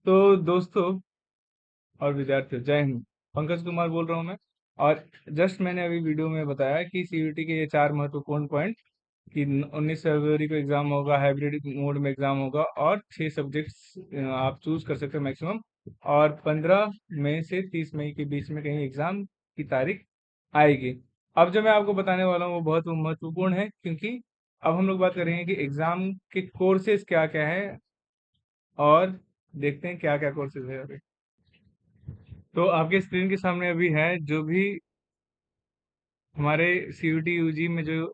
तो दोस्तों और विद्यार्थियों, जय हिंद। पंकज कुमार बोल रहा हूँ मैं। और जस्ट मैंने अभी वीडियो में बताया कि सीयूटी के ये चार महत्वपूर्ण पॉइंट कि 19 फरवरी को एग्जाम होगा, हाइब्रिड मोड में एग्जाम होगा और 6 सब्जेक्ट्स आप चूज कर सकते हो मैक्सिमम। और 15 मई से 30 मई के बीच में कहीं एग्जाम की तारीख आएगी। अब जो मैं आपको बताने वाला हूँ वो बहुत महत्वपूर्ण है, क्योंकि अब हम लोग बात करेंगे कि एग्जाम के कोर्सेज क्या क्या है और देखते हैं क्या क्या कोर्सेज है अभी। तो आपके स्क्रीन के सामने अभी है जो भी हमारे सीयूटी यूजी में जो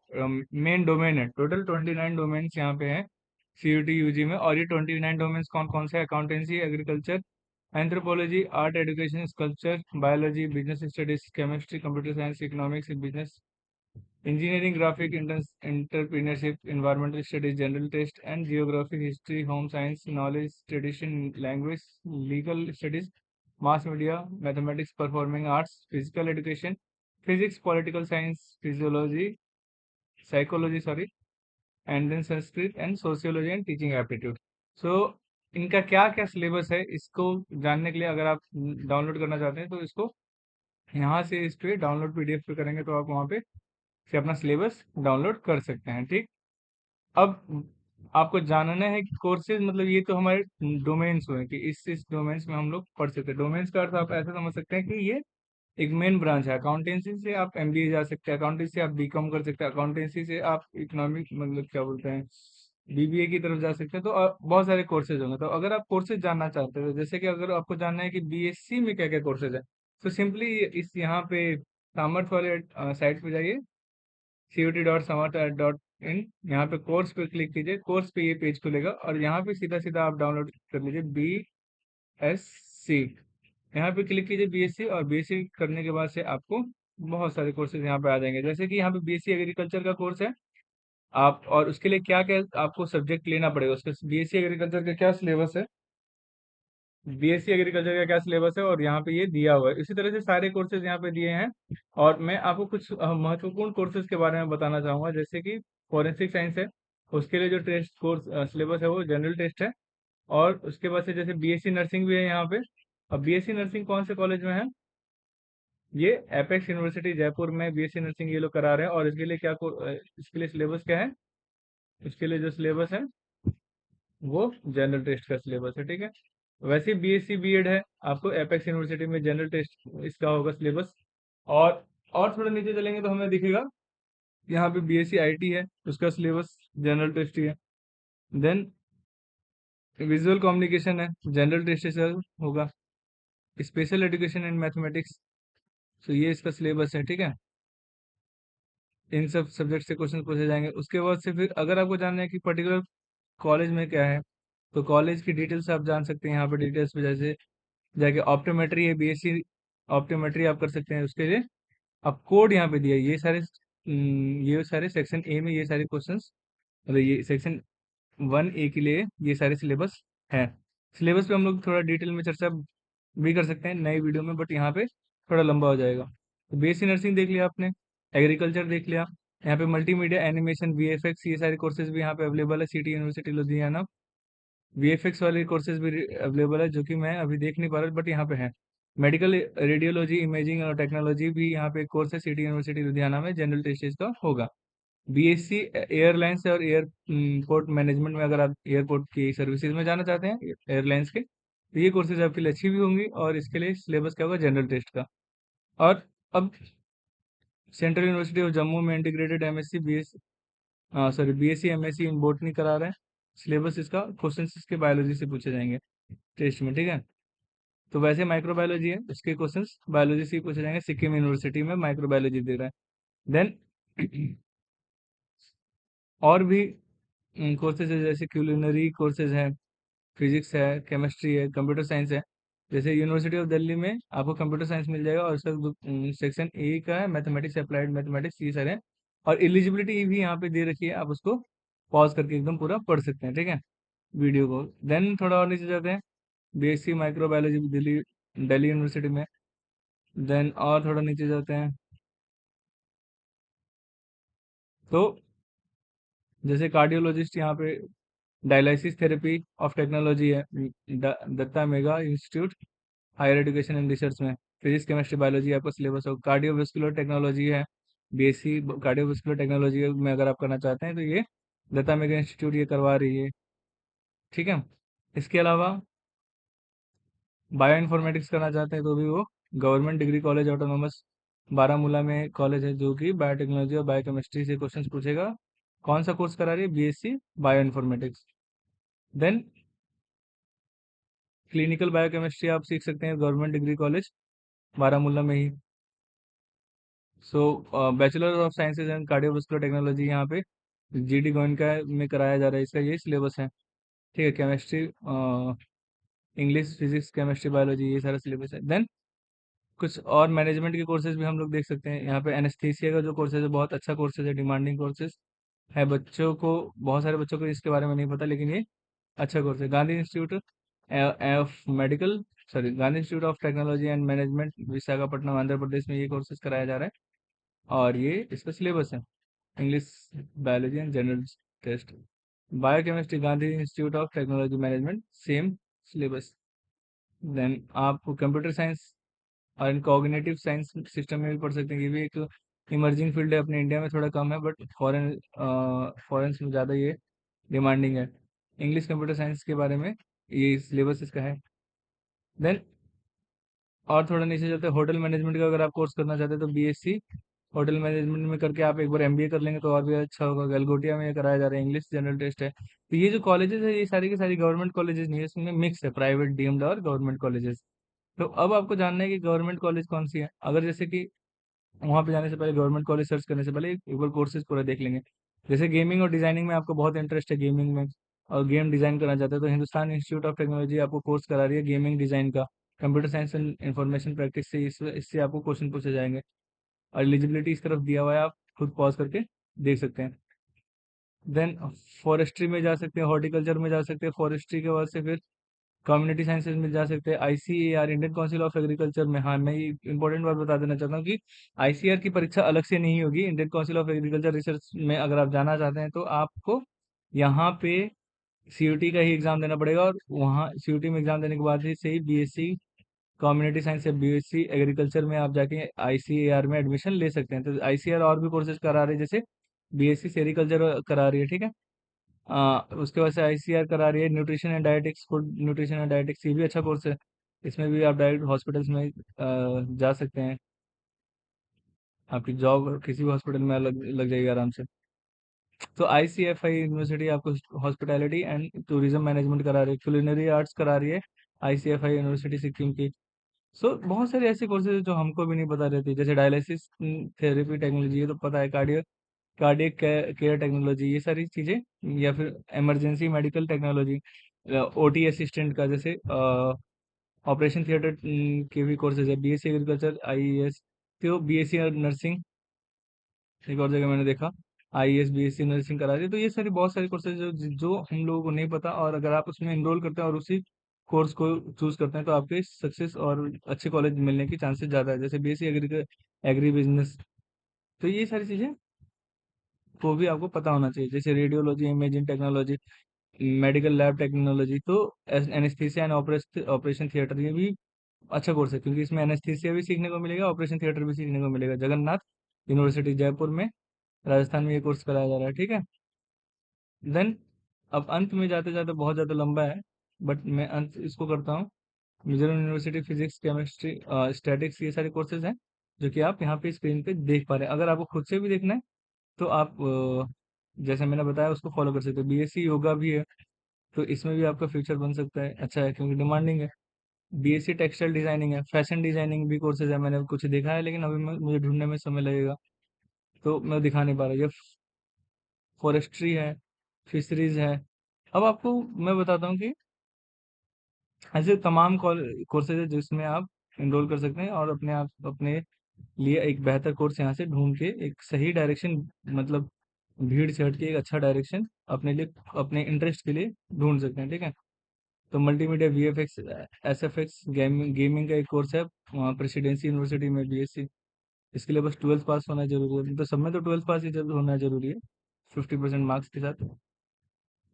मेन डोमेन है। टोटल 29 डोमेन्स यहाँ पे हैं सीयूटी यूजी में। और ये 29 डोमेन्स कौन कौन से? Accountancy, agriculture, anthropology, art education, sculpture, biology, business studies, chemistry, computer science, economics, business, engineering, graphic, entrepreneurship, environmental studies, general test and geography, history, home science, knowledge, tradition, language, legal studies, mass media, mathematics, performing arts, physical education, physics, political science, physiology, psychology sorry, and then Sanskrit and sociology and teaching aptitude. So इनका क्या क्या syllabus है, इसको जानने के लिए अगर आप डाउनलोड करना चाहते हैं तो इसको यहाँ से इस पे डाउनलोड पीडीएफ पे करेंगे तो आप वहाँ पे से अपना सिलेबस डाउनलोड कर सकते हैं। ठीक। अब आपको जानना है कि कोर्सेज मतलब ये तो हमारे डोमेन्स हुए कि इस डोमेन्स में हम लोग पढ़ सकते हैं। डोमेन्स का अर्थ आप ऐसा समझ सकते हैं कि ये एक मेन ब्रांच है। अकाउंटेंसी से आप एमबीए जा सकते हैं, अकाउंटेंसी से आप बीकॉम कर सकते हैं, अकाउंटेंसी से आप इकोनॉमिक मतलब क्या बोलते हैं बीबीए की तरफ जा सकते हैं। तो बहुत सारे कोर्सेज होंगे। तो अगर आप कोर्सेज जानना चाहते हो, जैसे कि अगर आपको जानना है कि बीएससी में क्या क्या कोर्सेज है, तो सिंपली इस यहाँ पे सामर्थ वाले साइट पे जाइए, CUT.samarth.in। यहाँ पे कोर्स पे क्लिक कीजिए, कोर्स पे ये पेज खुलेगा और यहाँ पे सीधा सीधा आप डाउनलोड कर लीजिए BSc। यहाँ पे क्लिक कीजिए BSc, और बीएससी करने के बाद से आपको बहुत सारे कोर्सेज यहाँ पे आ जाएंगे। जैसे कि यहाँ पे बीएससी एग्रीकल्चर का कोर्स है। आप और उसके लिए क्या क्या आपको सब्जेक्ट लेना पड़ेगा, उसके बीएससी एग्रीकल्चर का क्या सिलेबस है, बीएससी एग्रीकल्चर का क्या सिलेबस है, और यहाँ पे ये दिया हुआ है। इसी तरह से सारे कोर्सेज यहाँ पे दिए हैं। और मैं आपको कुछ महत्वपूर्ण कोर्सेज के बारे में बताना चाहूंगा। जैसे कि फॉरेंसिक साइंस है, उसके लिए जो टेस्ट कोर्स सिलेबस है वो जनरल टेस्ट है। और उसके बाद से जैसे बीएससी नर्सिंग भी है यहाँ पे। अब बीएससी नर्सिंग कौन से कॉलेज में है? ये एपेक्स यूनिवर्सिटी जयपुर में बीएससी नर्सिंग ये लोग करा रहे हैं। और इसके लिए इसके लिए सिलेबस क्या है? इसके लिए जो सिलेबस है वो जनरल टेस्ट का सिलेबस है। ठीक है। वैसे बीएससी बीएड है, आपको एपेक्स यूनिवर्सिटी में जनरल टेस्ट इसका होगा सिलेबस। और और थोड़ा नीचे चलेंगे तो हमें दिखेगा यहाँ पे बीएससी आईटी है, उसका सिलेबस जनरल टेस्ट ही है। देन विजुअल कम्युनिकेशन है, जनरल टेस्ट से होगा। स्पेशल एजुकेशन इन मैथमेटिक्स, तो ये इसका सिलेबस है। ठीक है। इन सब सब्जेक्ट से क्वेश्चन पूछे जाएंगे। उसके बाद से फिर अगर आपको जानना है कि पर्टिकुलर कॉलेज में क्या है, तो कॉलेज की डिटेल्स आप जान सकते हैं यहाँ पे डिटेल्स पे। जैसे जाके ऑप्टोमेट्री है, बीएससी ऑप्टोमेट्री आप कर सकते हैं। उसके लिए अब कोड यहाँ पे दिया है। ये सारे सेक्शन ए में ये सारे क्वेश्चंस, मतलब ये सेक्शन 1A के लिए ये सारे सिलेबस है। सिलेबस पे हम लोग थोड़ा डिटेल में चर्चा भी कर सकते हैं नई वीडियो में, बट यहाँ पे थोड़ा लंबा हो जाएगा। तो बीएससी नर्सिंग देख लिया आपने, एग्रीकल्चर देख लिया। यहाँ पे मल्टीमीडिया, एनिमेशन, वीएफएक्स ये सारे कोर्सेज भी यहाँ पे अवेलेबल है सिटी यूनिवर्सिटी लुधियाना। वीएफएक्स वाले कोर्सेज भी अवेलेबल है, जो कि मैं अभी देख नहीं पा रहा बट यहाँ पे है। मेडिकल रेडियोलॉजी, इमेजिंग और टेक्नोलॉजी भी यहाँ पे कोर्स है सिटी यूनिवर्सिटी लुधियाना में, जनरल टेस्ट का होगा। बीएससी एयरलाइंस और एयरपोर्ट मैनेजमेंट में, अगर आप एयरपोर्ट की सर्विसेज में जाना चाहते हैं एयरलाइंस के, तो ये कोर्सेज आपके लिए अच्छी भी होंगी। और इसके लिए सिलेबस क्या होगा? जनरल टेस्ट का। और अब सेंट्रल यूनिवर्सिटी ऑफ जम्मू में integrated MSc BS sorry BSc MSc in botany करा रहे हैं। सिलेबस इसका क्वेश्चन इसके बायोलॉजी से पूछे जाएंगे टेस्ट में। ठीक है। तो वैसे माइक्रोबायोलॉजी है, उसके क्वेश्चंस बायोलॉजी से ही पूछे जाएंगे। सिक्किम यूनिवर्सिटी में माइक्रोबायोलॉजी दे रहा है। देन और भी कोर्सेज है, जैसे क्यूलिनरी कोर्सेज है, फिजिक्स है, केमिस्ट्री है, कंप्यूटर साइंस है। जैसे यूनिवर्सिटी ऑफ दिल्ली में आपको कंप्यूटर साइंस मिल जाएगा, और उसका सेक्शन ए का है मैथमेटिक्स, अप्लाइड मैथमेटिक्स, ये सारे हैं। और एलिजिबिलिटी भी यहाँ पे दे रखी है, आप उसको पॉज करके एकदम पूरा पढ़ सकते हैं। ठीक है, वीडियो को। देन थोड़ा और नीचे जाते हैं, BSc microbiology Delhi Delhi university में। देन और थोड़ा नीचे जाते हैं तो जैसे कार्डियोलॉजिस्ट यहाँ पे डायलिसिस थेरेपी ऑफ टेक्नोलॉजी है, Datta Meghe institute higher education and research में। फिजिक्स केमिस्ट्री बायोलॉजी आपका सिलेबस हो। कार्डियोवेस्कुलर टेक्नोलॉजी है, बीएससी कार्डियोवेस्कुलर टेक्नोलॉजी में अगर आप करना चाहते हैं तो ये दत्ता मेगा इंस्टीट्यूट ये करवा रही है, ठीक है। इसके अलावा बायो इन्फॉर्मेटिक्स करना चाहते हैं तो भी वो government degree college autonomous Baramulla में कॉलेज है, जो कि बायोटेक्नोलॉजी और बायोकेमिस्ट्री से क्वेश्चन पूछेगा। कौन सा कोर्स करा रही है? BSc bioinformatics. Then clinical biochemistry आप सीख सकते हैं गवर्नमेंट डिग्री कॉलेज बारामूला में ही। So bachelor of sciences and cardiovascular technology यहाँ पे जीडी गोइनका में कराया जा रहा है, इसका ये सिलेबस है, ठीक है। Chemistry, English, physics, chemistry, biology, ये सारा सिलेबस है। देन कुछ और मैनेजमेंट के कोर्सेज भी हम लोग देख सकते हैं यहाँ पे। एनेस्थीसिया का जो कोर्सेज है बहुत अच्छा कोर्सेज है, डिमांडिंग कोर्सेज है, बच्चों को, बहुत सारे बच्चों को इसके बारे में नहीं पता, लेकिन ये अच्छा कोर्स है। Gandhi institute of medical, sorry, Gandhi institute of technology and management Visakhapatnam Andhra Pradesh में ये कोर्सेज कराया जा रहा है, और ये इसका सिलेबस है English, biology and general test. Biochemistry Gandhi institute of technology management, same syllabus. Then आप कंप्यूटर साइंस और कॉग्निटिव साइंस सिस्टम में भी पढ़ सकते हैं, ये भी एक इमर्जिंग फील्ड है, अपने इंडिया में थोड़ा कम है, बट फॉरेन में ज़्यादा ये डिमांडिंग है। इंग्लिश कंप्यूटर साइंस के बारे में ये सिलेबस इसका है। देन और थोड़ा नीचे चलते हैं, होटल मैनेजमेंट का अगर आप कोर्स करना चाहते हैं तो बीएससी होटल मैनेजमेंट में करके आप एक बार एमबीए कर लेंगे तो और भी अच्छा होगा। गलगोटिया में ये कराया जा रहा है, इंग्लिश जनरल टेस्ट है। तो ये जो कॉलेजेस है ये सारी की सारी गवर्नमेंट कॉलेजेस नहीं है, इसमें मिक्स है, प्राइवेट, डीम्ड और गवर्नमेंट कॉलेजेस। तो अब आपको जानना है कि गवर्नमेंट कॉलेज कौन सी है। अगर जैसे कि वहाँ पे जाने से पहले, गवर्नमेंट कॉलेज सर्च करने से पहले एक बार कोर्सेज पूरा देख लेंगे। जैसे गेमिंग और डिजाइनिंग में आपको बहुत इंटरेस्ट है, गेमिंग में और गेम डिजाइन करना चाहते हैं, तो हिंदुस्तान इंस्टीट्यूट ऑफ टेक्नोलॉजी आपको कोर्स करा रही है गेमिंग डिजाइन का। Computer science and information practice से इससे आपको क्वेश्चन पूछे जाएंगे, और एलिजिबिलिटी इस तरफ दिया हुआ है, आप खुद पॉज करके देख सकते हैं। देन फॉरेस्ट्री में जा सकते हैं, हॉर्टिकल्चर में जा सकते हैं, फॉरेस्ट्री के बाद से फिर कम्युनिटी साइंसेज में जा सकते हैं। ICAR Indian council of agriculture में, हाँ मैं ये इंपॉर्टेंट बात बता देना चाहता हूँ कि आईसीएआर की परीक्षा अलग से नहीं होगी। Indian council of agriculture research में अगर आप जाना चाहते हैं तो आपको यहाँ पे सीयूटी का ही एग्जाम देना पड़ेगा, और वहाँ सीयूटी में एग्जाम देने के बाद ही से ही बीएससी कम्युनिटी साइंस या बीएससी एग्रीकल्चर में आप जाके आईसीएआर में एडमिशन ले सकते हैं। तो आईसीएआर और भी कोर्सेज करा रही है, जैसे बीएससी सेरिकल्चर करा रही है, ठीक है। उसके बाद से आईसीआर करा रही है nutrition and dietetics, food nutrition and dietetics, ये भी अच्छा कोर्स है। इसमें भी आप डायरेक्ट हॉस्पिटल्स में जा सकते हैं, आपकी जॉब किसी भी हॉस्पिटल में लग लग जाएगी आराम से। तो आईसीएफआई यूनिवर्सिटी आपको हॉस्पिटैलिटी एंड टूरिज्म मैनेजमेंट करा रही है, कुलिनरी आर्ट्स करा रही है आईसीएफआई यूनिवर्सिटी सिक्किम की। सो बहुत सारे ऐसे कोर्सेज जो हमको भी नहीं पता रहती, जैसे डायलिसिस थेरेपी टेक्नोलॉजी, ये तो पता है, कार्डियक केयर टेक्नोलॉजी, ये सारी चीज़ें, या फिर emergency medical technology, OT assistant का, जैसे ऑपरेशन थिएटर के भी कोर्सेज है। बीएससी एग्रीकल्चर, आईईएस, तो बीएससी नर्सिंग, एक और जगह मैंने देखा आईएएस बीएससी नर्सिंग करा रही है। तो ये सारी बहुत सारे कोर्सेज जो जो हम लोगों को नहीं पता, और अगर आप उसमें इनरोल करते हैं और उसी कोर्स को चूज करते हैं तो आपके सक्सेस और अच्छे कॉलेज मिलने की चांसेस ज़्यादा है, जैसे बीएससी एग्री बिजनेस। तो ये सारी चीज़ें को भी आपको पता होना चाहिए, जैसे radiology, imaging technology, medical lab technology. तो एनेस्थीसिया एंड ऑपरेशन थिएटर, ये भी अच्छा कोर्स है, क्योंकि इसमें एनेस्थीसिया भी सीखने को मिलेगा, ऑपरेशन थिएटर भी सीखने को मिलेगा। जगन्नाथ यूनिवर्सिटी जयपुर में, राजस्थान में ये कोर्स कराया जा रहा है, ठीक है। देन अब अंत में जाते जाते, बहुत ज़्यादा लंबा है, बट मैं अंत इसको करता हूँ। Mizoram university physics, chemistry, statics, ये सारे कोर्सेज हैं जो कि आप यहाँ पे स्क्रीन पे देख पा रहे हैं। अगर आपको खुद से भी देखना है तो आप जैसे मैंने बताया उसको फॉलो कर सकते हो। बीएससी योगा भी है, तो इसमें भी आपका फ्यूचर बन सकता है, अच्छा है क्योंकि डिमांडिंग है। बीएससी टेक्सटाइल डिजाइनिंग है, फैशन डिजाइनिंग भी कोर्सेज है, मैंने कुछ देखा है, लेकिन अभी मुझे ढूंढने में समय लगेगा, तो मैं दिखा नहीं पा रहा। ये फॉरेस्ट्री है, फिशरीज है। अब आपको मैं बताता हूँ कि ऐसे तमाम कोर्सेज है जिसमें आप इनरोल कर सकते हैं, और अपने आप अपने लिए एक बेहतर कोर्स यहाँ से ढूंढ के एक सही डायरेक्शन, मतलब भीड़ से हट के एक अच्छा डायरेक्शन अपने लिए, अपने इंटरेस्ट के लिए ढूंढ सकते हैं, ठीक है। तो मल्टीमीडिया, वीएफएक्स, एसएफएक्स, गेमिंग का एक कोर्स है वहाँ प्रेसिडेंसी यूनिवर्सिटी में, बीएससी। इसके लिए बस 12th पास होना जरूरी है, तो सब में तो 12th पास ही होना जरूरी है, 50% मार्क्स के साथ।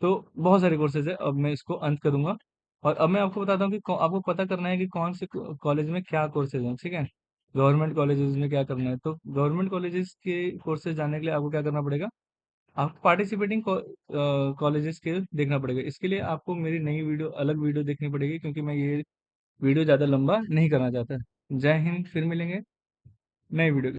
तो बहुत सारे कोर्सेज है, अब मैं इसको अंत करूंगा। और अब मैं आपको बताता हूँ कि आपको पता करना है कि कौन से कॉलेज में क्या कोर्सेज हैं, ठीक है। गवर्नमेंट कॉलेजेस में क्या करना है, तो गवर्नमेंट कॉलेजेस के कोर्सेज जानने के लिए आपको क्या करना पड़ेगा, आपको पार्टिसिपेटिंग कॉलेजेस के देखना पड़ेगा। इसके लिए आपको मेरी नई वीडियो, अलग वीडियो देखनी पड़ेगी, क्योंकि मैं ये वीडियो ज़्यादा लंबा नहीं करना चाहता। जय हिंद, फिर मिलेंगे नई वीडियो।